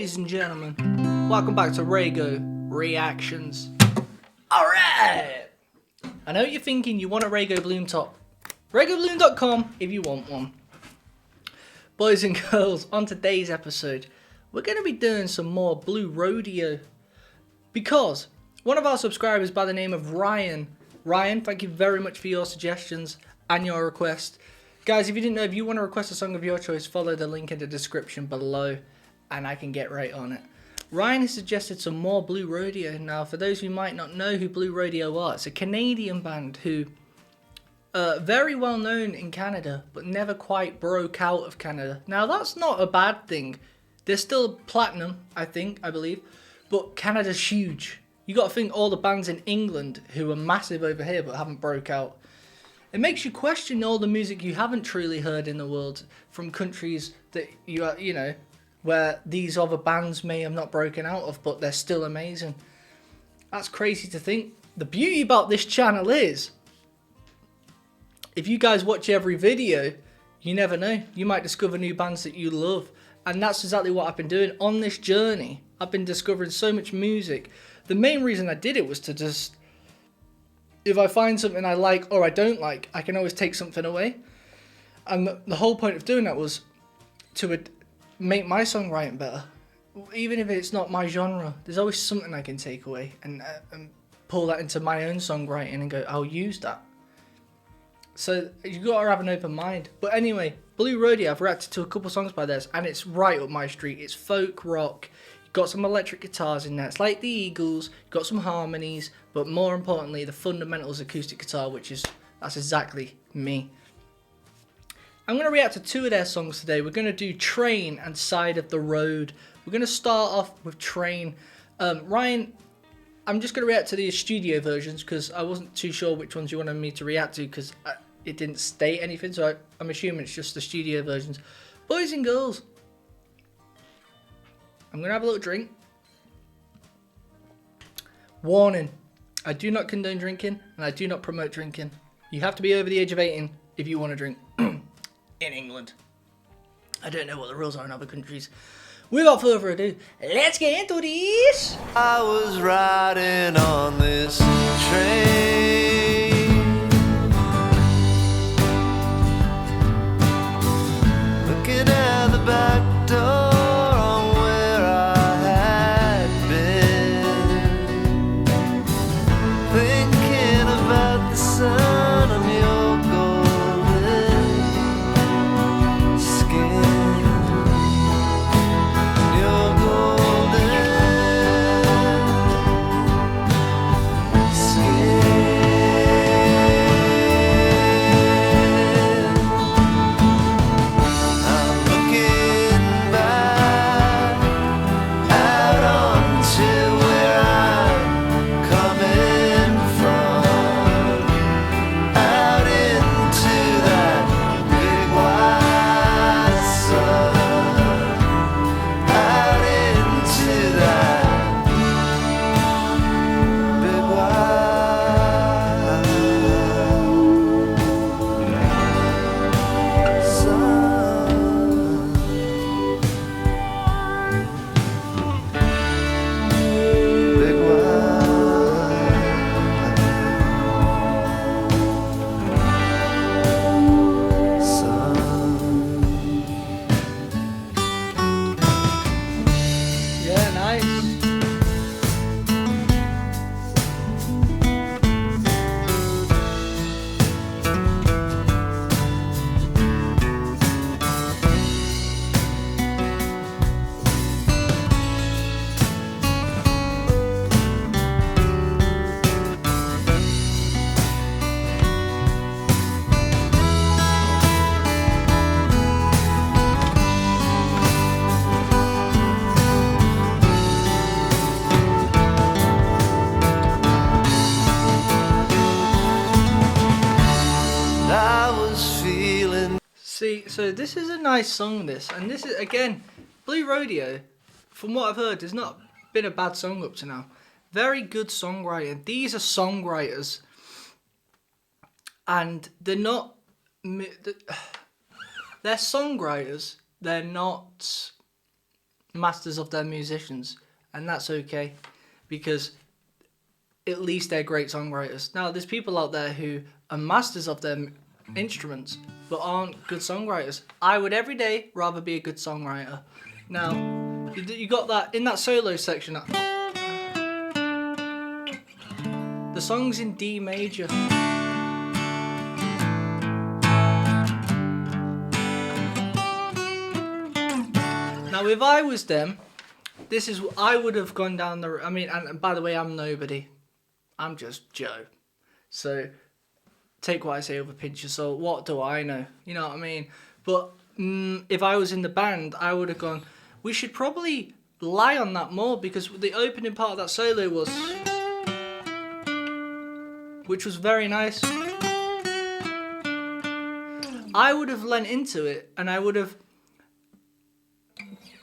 Ladies and gentlemen, welcome back to RAYGO Reactions. Alright! I know what you're thinking, you want a RAYGO Bloom top. RAYGOBloom.com if you want one. Boys and girls, on today's episode, we're going to be doing some more Blue Rodeo. Because one of our subscribers by the name of Ryan, thank you very much for your suggestions and your request. Guys, if you didn't know, if you want to request a song of your choice, follow the link in the description below and I can get right on it. Ryan has suggested some more Blue Rodeo. Now, for those who might not know who Blue Rodeo are, it's a Canadian band who very well known in Canada, but never quite broke out of Canada. Now, that's not a bad thing. They're still platinum, I believe, but Canada's huge. You got to think all the bands in England who are massive over here but haven't broke out. It makes you question all the music you haven't truly heard in the world from countries that you know, where these other bands may have not broken out of, but they're still amazing. That's crazy to think. The beauty about this channel is, if you guys watch every video, you never know. You might discover new bands that you love. And that's exactly what I've been doing on this journey. I've been discovering so much music. The main reason I did it was to just, if I find something I like or I don't like, I can always take something away. And the whole point of doing that was to make my songwriting better. Even if it's not my genre, there's always something I can take away and pull that into my own songwriting and go, I'll use that. So you got to have an open mind. But anyway, Blue Rodeo, I've reacted to a couple songs by theirs and it's right up my street. It's folk rock. You've got some electric guitars in there. It's like the Eagles. You've got some harmonies, but more importantly, the fundamentals acoustic guitar, that's exactly me. I'm going to react to two of their songs today. We're going to do Train and Side of the Road. We're going to start off with Train. Ryan, I'm just going to react to the studio versions because I wasn't too sure which ones you wanted me to react to because it didn't state anything, so I'm assuming it's just the studio versions. Boys and girls, I'm going to have a little drink. Warning, I do not condone drinking and I do not promote drinking. You have to be over the age of 18 if you want to drink. In England. I don't know what the rules are in other countries. Without further ado, let's get into this. I was riding on this train, looking at the back door on where I had been, thinking about the sun on your golden skin, your golden See, so this is a nice song, and this is, again, Blue Rodeo, from what I've heard, has not been a bad song up to now. Very good songwriting. These are songwriters, and they're not, they're songwriters, they're not masters of their musicians, and that's okay, because at least they're great songwriters. Now, there's people out there who are masters of their instruments but aren't good songwriters. I would every day rather be a good songwriter. Now, you got that in that solo section. The song's in D major. Now, if I was them, this is I would have gone down the. I mean, and by the way, I'm nobody. I'm just Joe. So take what I say with a pinch of salt. What do I know? You know what I mean? But if I was in the band, I would have gone, we should probably lie on that more, because the opening part of that solo was, which was very nice. I would have lent into it, and I would have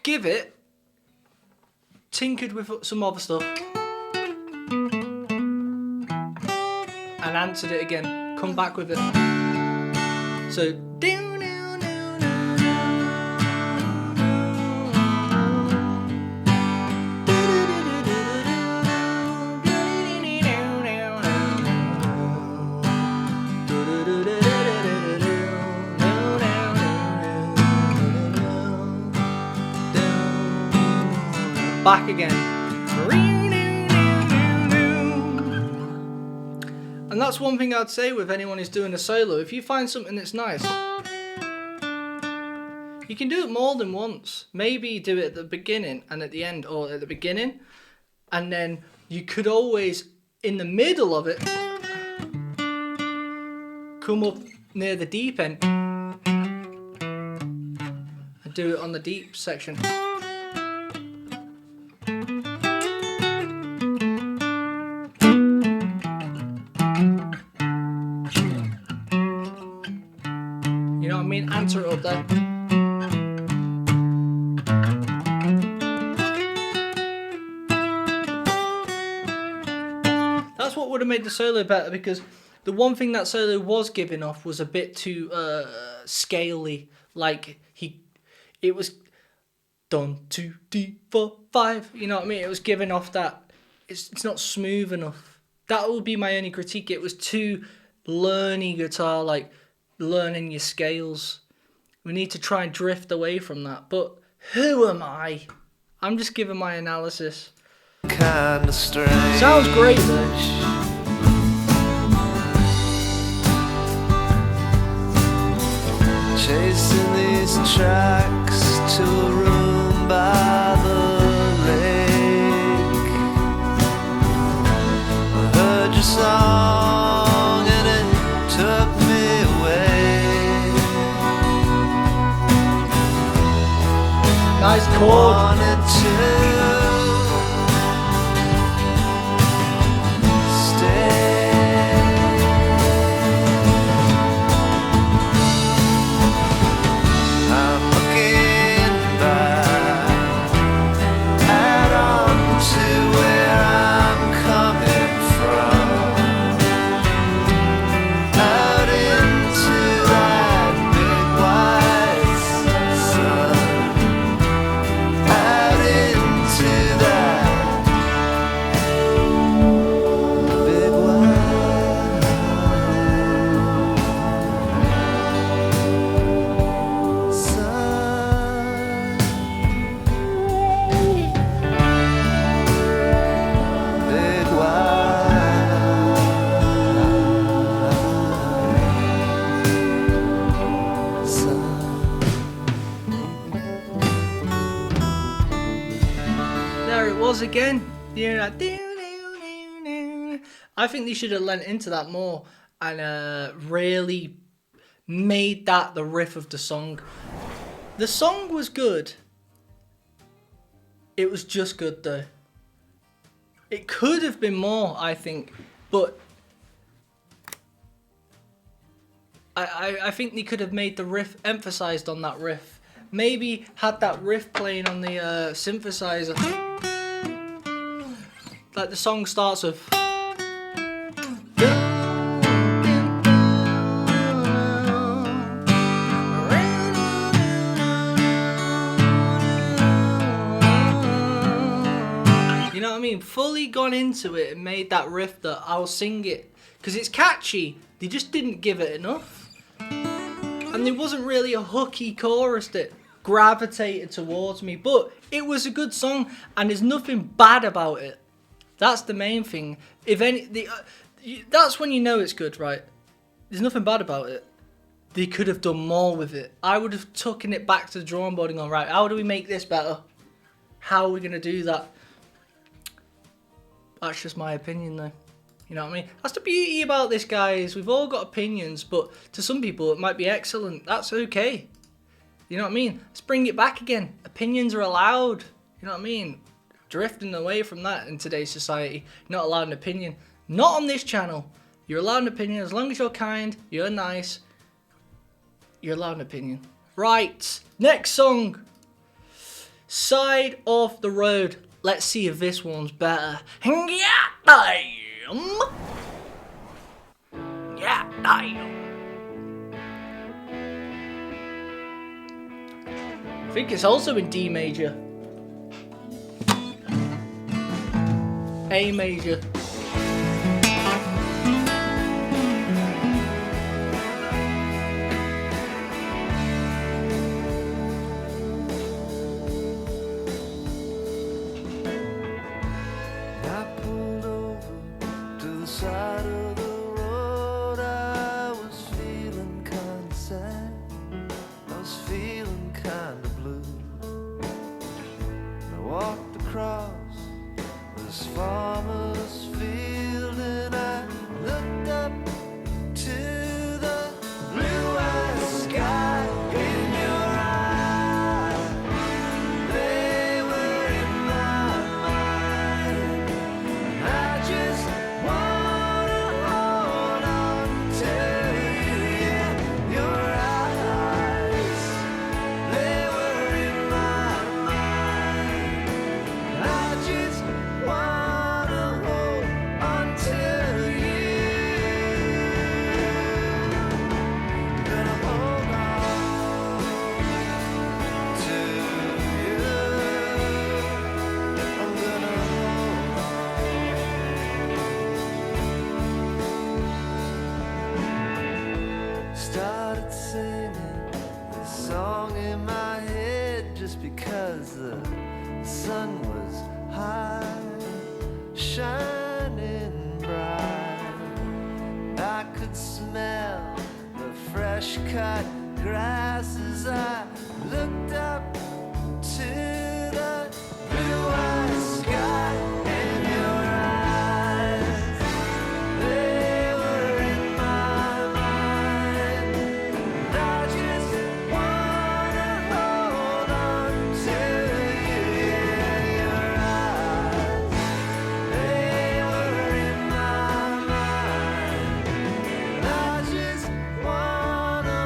give it, tinkered with some other stuff, and answered it again. Come back with it. So back again. And that's one thing I'd say with anyone who's doing a solo. If you find something that's nice, you can do it more than once. Maybe do it at the beginning and at the end, or at the beginning, and then you could always, in the middle of it, come up near the deep end and do it on the deep section. You know what I mean? Answer it up there. That's what would have made the solo better, because the one thing that solo was giving off was a bit too scaly. Like it was done 2 D 4 5. You know what I mean? It was giving off that it's not smooth enough. That would be my only critique. It was too learny guitar, like learning your scales. We need to try and drift away from that. But who am I? I'm just giving my analysis. Kinda strange. Sounds great though. Chasing these tracks to a room by the lake. I heard your song and it took me away. Nice chord. Wanted to again, you know, I think they should have lent into that more and really made that the riff of the song. The song was good. It was just good though. It could have been more, I think, but I think they could have made the riff, emphasized on that riff. Maybe had that riff playing on the synthesizer. Like the song starts with. You know what I mean? Fully gone into it and made that riff that I'll sing it. Because it's catchy. They just didn't give it enough. And there wasn't really a hooky chorus that gravitated towards me. But it was a good song and there's nothing bad about it. That's the main thing. If any, that's when you know it's good, right? There's nothing bad about it. They could have done more with it. I would have taken it back to the drawing board and gone, right, how do we make this better? How are we going to do that? That's just my opinion though. You know what I mean? That's the beauty about this, guys. We've all got opinions, but to some people it might be excellent. That's okay. You know what I mean? Let's bring it back again. Opinions are allowed. You know what I mean? Drifting away from that in today's society. You're not allowed an opinion. Not on this channel. You're allowed an opinion as long as you're kind, you're nice. You're allowed an opinion. Right. Next song. Side of the Road. Let's see if this one's better. Yeah, damn. Yeah, damn. I think it's also in D major. A major. Cut grass as I looked up to the blue-eyed sky in your eyes. They were in my mind. And I just wanna hold on to you. Yeah, your eyes. They were in my mind. And I just wanna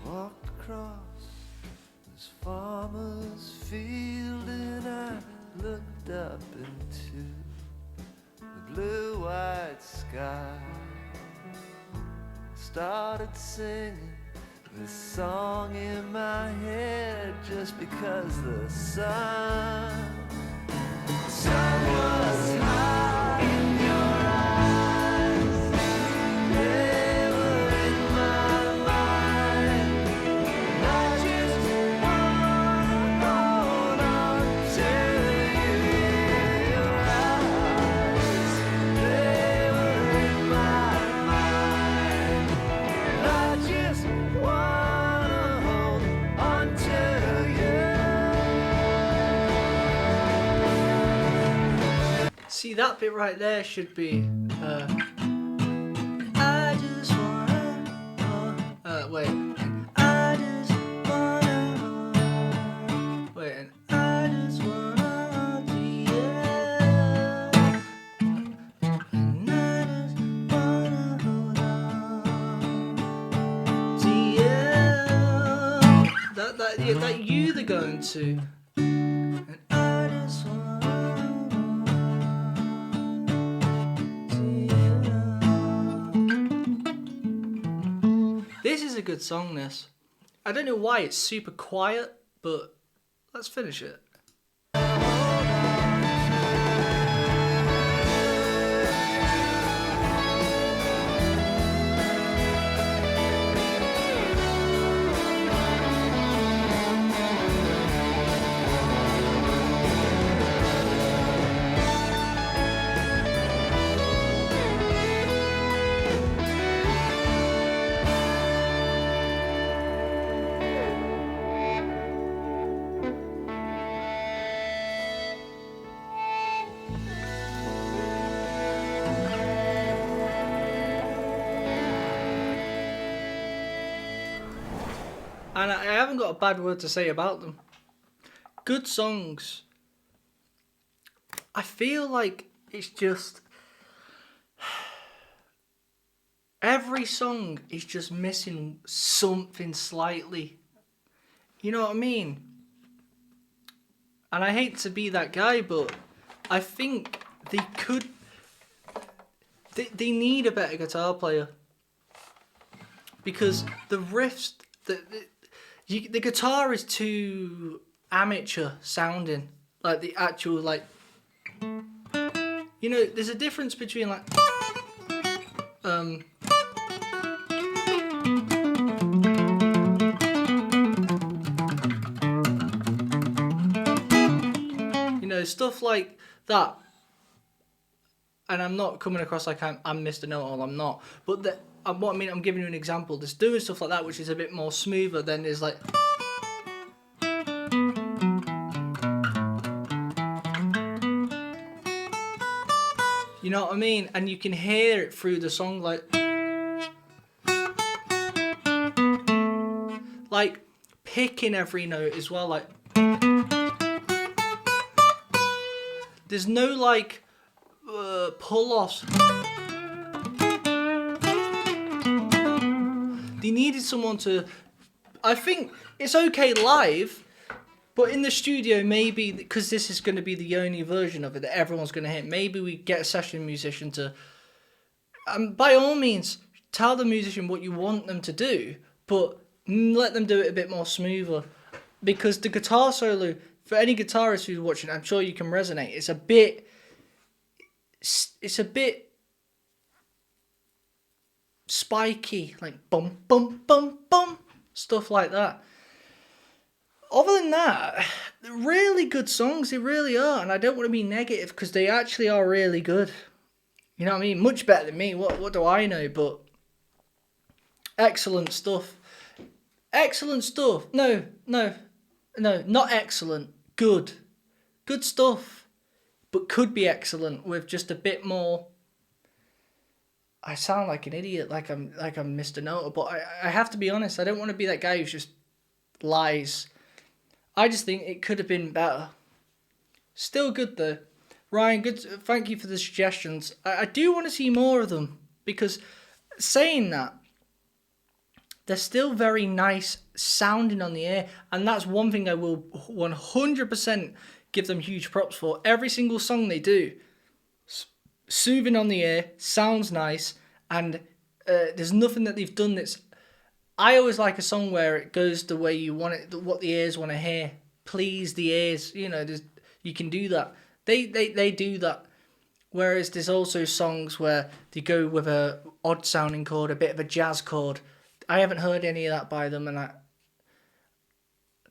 walked across this farmer's field and I looked up into the blue-eyed sky. Started singing this song in my head just because the sun was high in your eyes. They were in my mind. I just wanna hold on to you. See, that bit right there should be. I just wanna. Wait. I just wanna. Wait. And I just wanna be. And I just wanna hold on to you. That you they're going to. And I just This is a good song, this. I don't know why it's super quiet, but let's finish it. And I haven't got a bad word to say about them. Good songs. I feel like it's just... every song is just missing something slightly. You know what I mean? And I hate to be that guy, but I think they could... They need a better guitar player. Because the riffs... The guitar is too amateur sounding, like the actual you know, there's a difference between you know, stuff like that. And I'm not coming across like I'm Mr. Know-It-All, I'm not. But what I mean, I'm giving you an example. There's doing stuff like that which is a bit more smoother than there's like... You know what I mean? And you can hear it through the song like picking every note as well, like... There's no like pull-offs. They needed someone to... I think it's okay live, but in the studio maybe, because this is going to be the only version of it that everyone's going to hear, maybe we get a session musician to... by all means, tell the musician what you want them to do, but let them do it a bit more smoother. Because the guitar solo, for any guitarist who's watching, I'm sure you can resonate, it's a bit spiky, like bum bum bum bum, stuff like that. Other than that, they're really good songs, they really are, and I don't want to be negative because they actually are really good. You know what I mean? Much better than me. What do I know? But excellent stuff. Excellent stuff. No, not excellent. Good stuff, but could be excellent with just a bit more. I sound like an idiot, like I'm Mr. Nota, but I have to be honest. I don't want to be that guy who just lies. I just think it could have been better. Still good though. Ryan, good. Thank you for the suggestions. I do want to see more of them, because saying that, they're still very nice sounding on the air, and that's one thing I will 100% give them huge props for. Every single song they do, soothing on the air, sounds nice, and there's nothing that they've done that's... I always like a song where it goes the way you want it, what the ears want to hear. Please the ears, you know, you can do that. They do that. Whereas there's also songs where they go with a odd sounding chord, a bit of a jazz chord. I haven't heard any of that by them, and I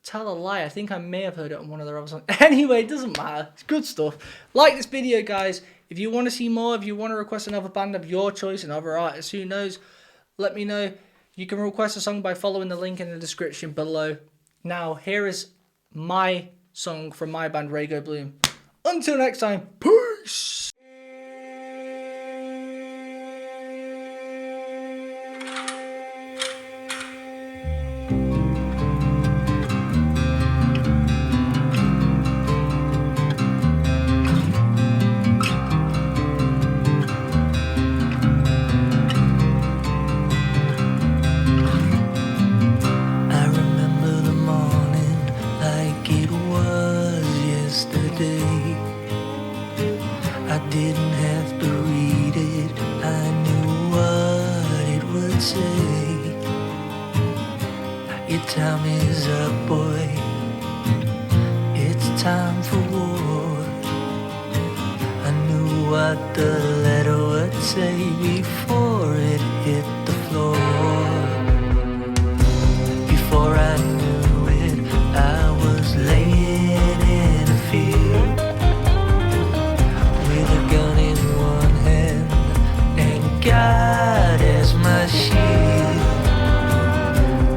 tell a lie, I think I may have heard it on one of their other songs. Anyway, it doesn't matter. It's good stuff. Like this video, guys. If you want to see more, if you want to request another band of your choice, another artist, who knows, let me know. You can request a song by following the link in the description below. Now, here is my song from my band, RAYGO Bloom. Until next time, peace! I didn't have to read it, I knew what it would say. Your time is up, boy, it's time for war. I knew what the letter would say before it hit the floor. Before I knew it, I was laying in a field with a gun in one hand and God as my shield.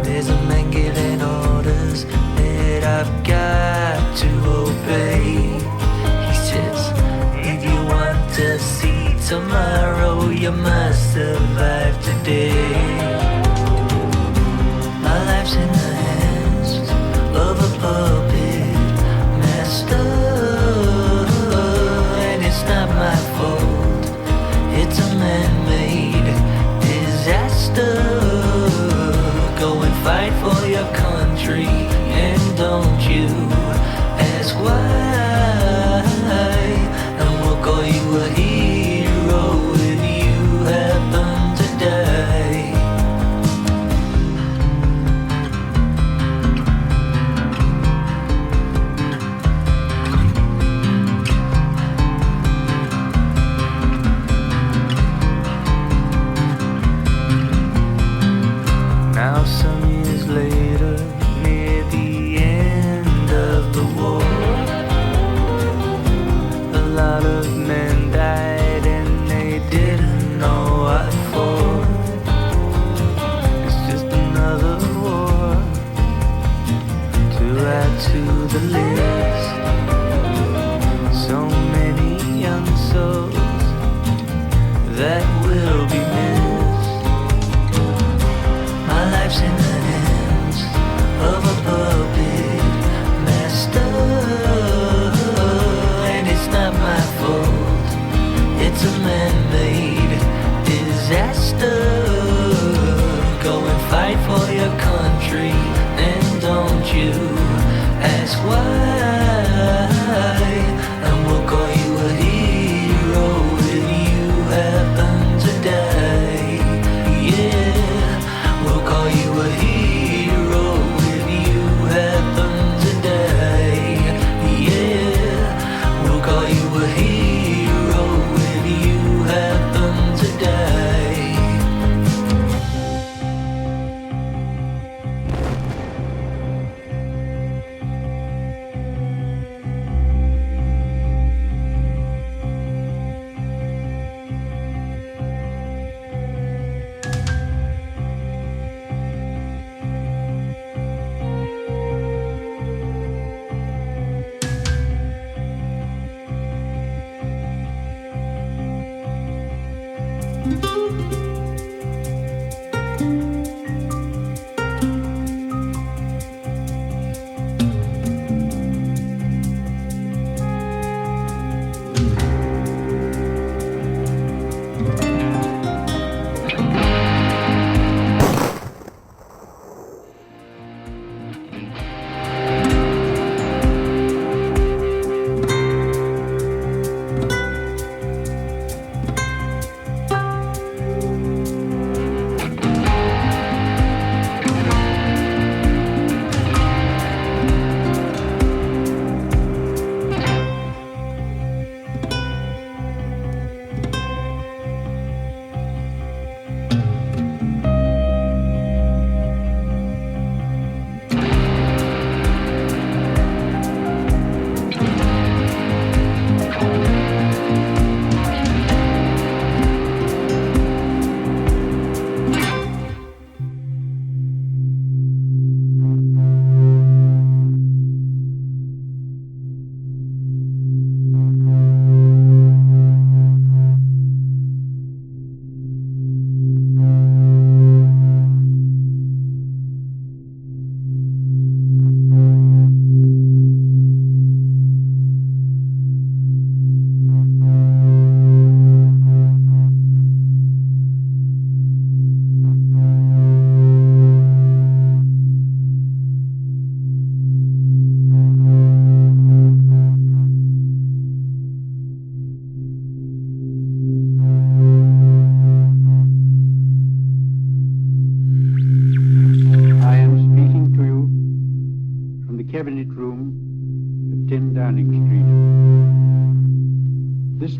There's a man giving orders that I've got to obey. He says, if you want to see tomorrow, you must survive today. My life's in the hands of a puppet master, and it's not my fault, it's a man-made disaster. Go and fight for your country, and don't you ask why. And we'll call you a hero if you happen to die.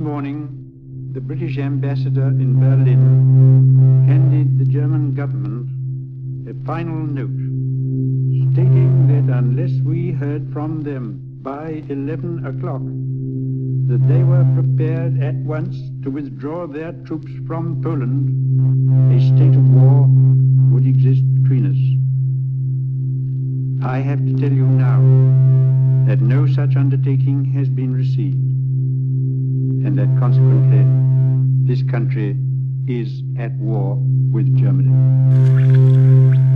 morning, the British ambassador in Berlin handed the German government a final note stating that unless we heard from them by 11 o'clock, that they were prepared at once to withdraw their troops from Poland, a state of war would exist between us. I have to tell you now that no such undertaking has been received, and that consequently this country is at war with Germany.